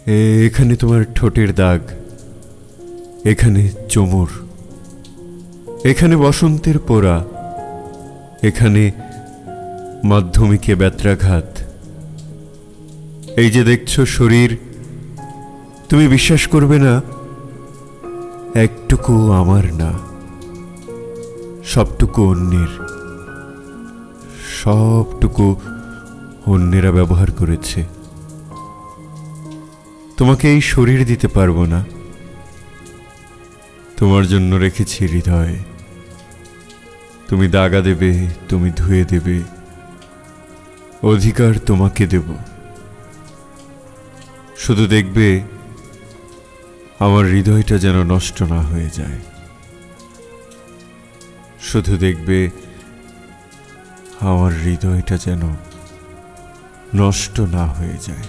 এখানে তোমার ঠোঁটের দাগ, এখানে চোমর, এখানে বসন্তের পোড়া, এখানে মাধ্যমিকে ব্যত্রাঘাত। এই যে দেখছো শরীর, তুমি বিশ্বাস করবে না, একটুকু আমার না, সবটুকু অন্যের, সবটুকু অন্যেরা ব্যবহার করেছে। তোমাকে এই শরীর দিতে পারবো না, তোমার জন্য রেখেছি হৃদয়। তুমি দাগা দেবে, তুমি ধুয়ে দেবে, অধিকার তোমাকে দেব। শুধু দেখবে আমার হৃদয়টা যেন নষ্ট না হয়ে যায়, শুধু দেখবে আমার হৃদয়টা যেন নষ্ট না হয়ে যায়।